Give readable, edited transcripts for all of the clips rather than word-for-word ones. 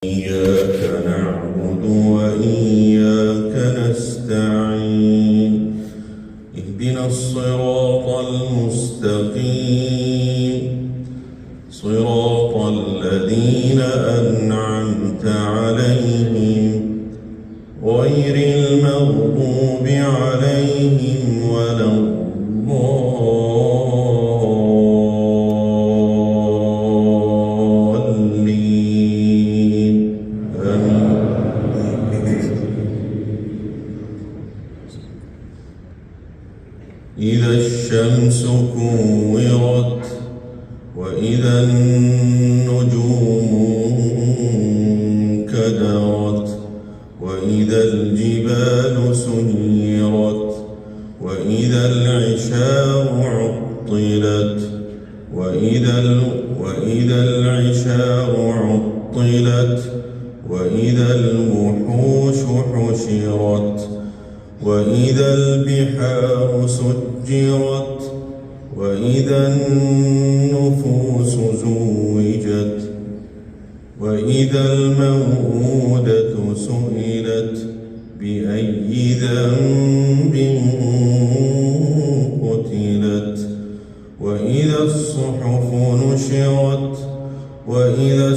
إياك نعبد وإياك نستعين اهدنا الصراط المستقيم صراط الذين أنعمت عليهم غير المغضوب عليهم ولا الضالين آمين. إذا الشمس كورت وإذا النجوم انكدرت وإذا الجبال سيرت وإذا العشار عطلت وإذا العشار عطلت وإذا الوحوش حشرت وإذا البحار سجرت وإذا النفوس زوجت وإذا الموءودة سئلت بأي ذنب قتلت وإذا الصحف نشرت وإذا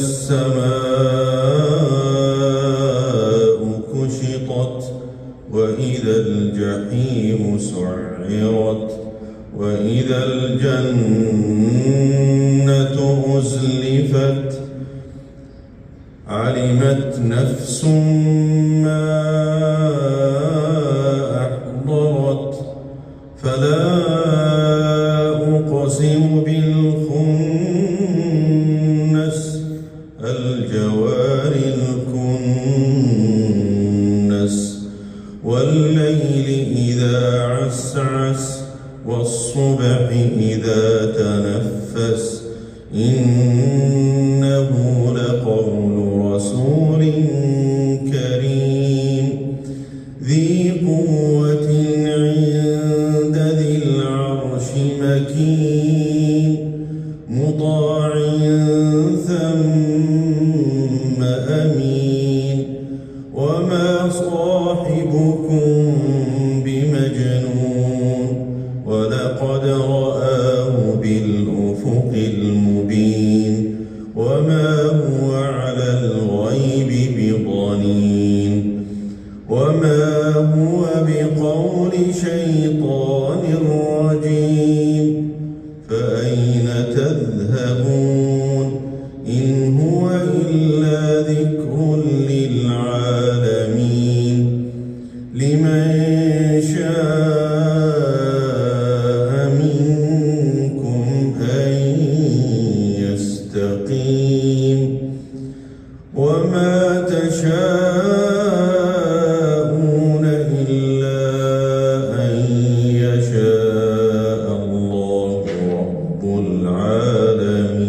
السماء كشطت وإذا الجحيم سعرت وإذا الجنة أزلفت علمت نفس ما أحضرت فلا أقسم بالخنس الجوار الكنس والليل إذا عسعس والصبح إذا تنفس إنه لقول رسول كريم ذي قوة عند ذي العرش مكين مطاع ثم أمين وما صاحبكم بمجنون ولقد رآه بالأفق المبين وما هو على الغيب بضنين وما هو بقول شيطان رجيم فأين تذهبون إن هو إلا ذكر للعالمين لمن شاء منكم أن يستقيم وما تشاءون إلا أن يشاء الله رب العالمين.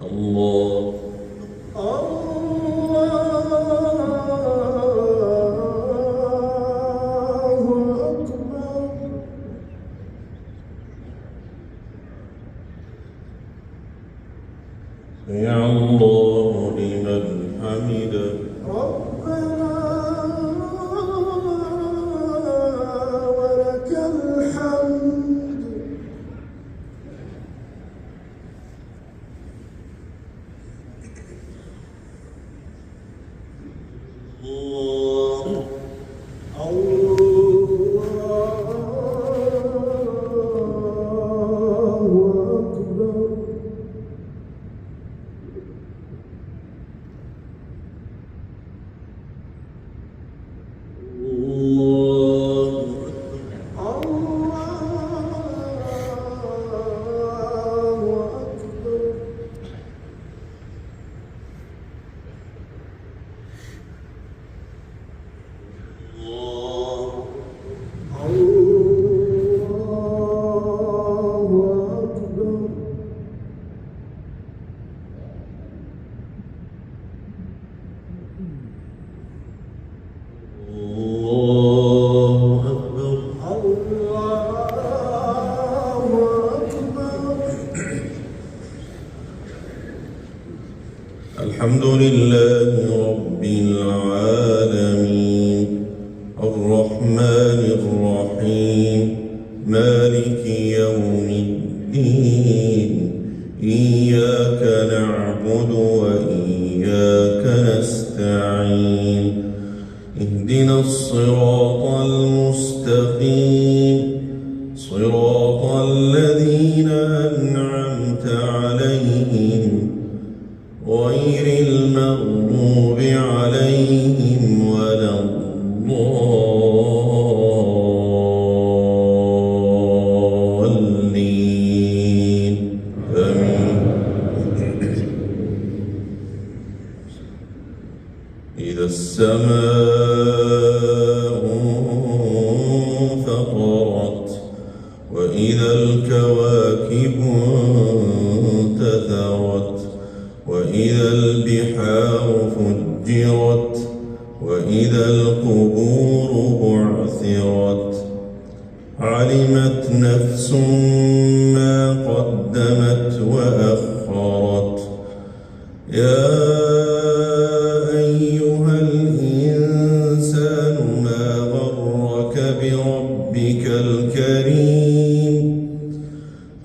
الله سمع الله لمن حمده ربنا ولك الحمد الله الحمد لله رب العالمين الرحمن الرحيم مالك يوم الدين إياك نعبد وإياك نستعين اهدنا الصراط المستقيم صراط الذين أنعمت عليهم غير المغضوب عليهم ولا الضالين آمين. إذا السماء انفطرت وإذا الكواكب انتثرت وإذا البحار فجرت وإذا القبور بعثرت علمت نفس ما قدمت وأخرت يا أيها الإنسان ما غرك بربك الكريم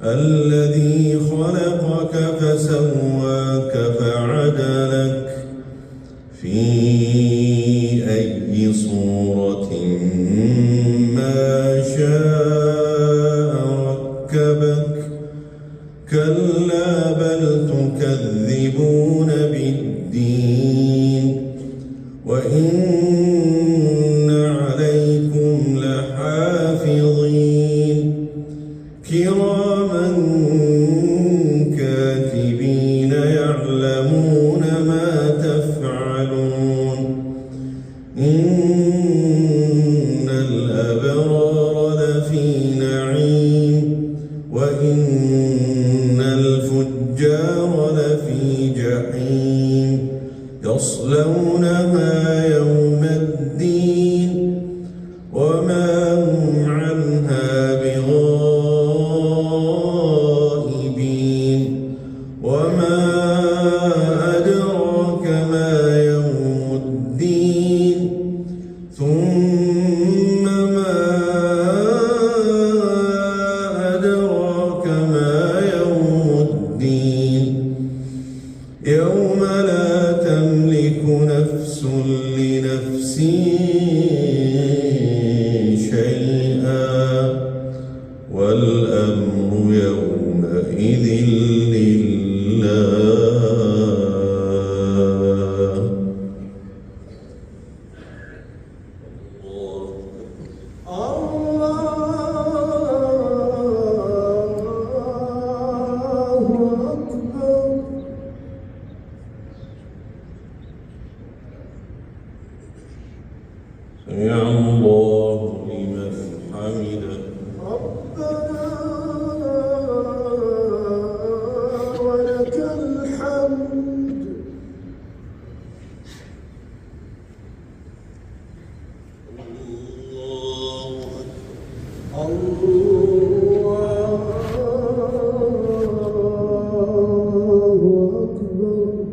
الذي خلقك فسواك فعدلك في أي صورة ما شاء ركبك كلا بل تكذبون بالدين وإن عليكم لحافظين كراما كاتبين يعلمون ما تفعلون إن الأبرار لفي نعيم وإن الفجار لفي جحيم يصلونها يوم الدين وما هم عنها بغائبين وما أدراك ما يوم الدين ثم ما أدراك ما يوم الدين يوم لا تملك نفس لنفس شيئا والأمر يومئذ لله سمع الله لمن حمده ربنا ولك الحمد الله أكبر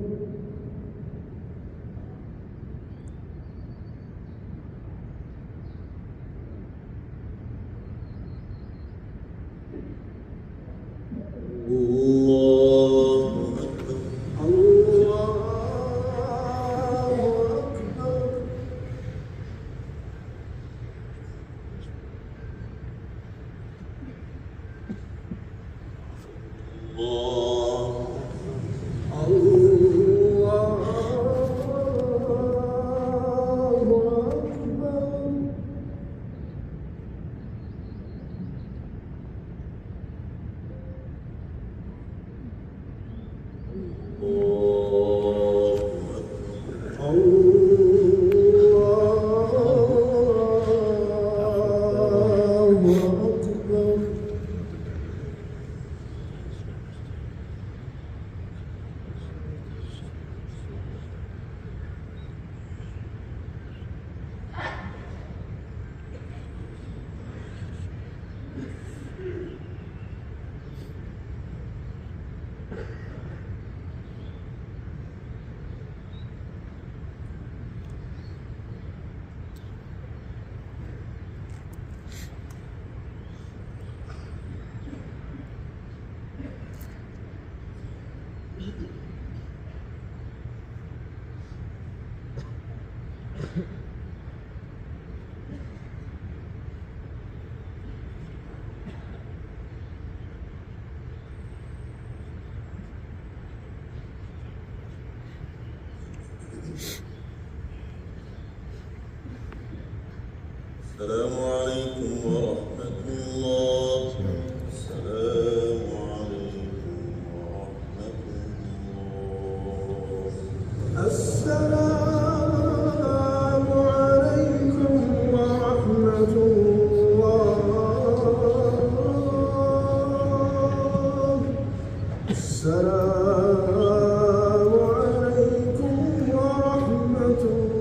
السلام عليكم ورحمة الله. السلام عليكم ورحمة الله. السلام عليكم ورحمة الله. السلام عليكم ورحمة الله.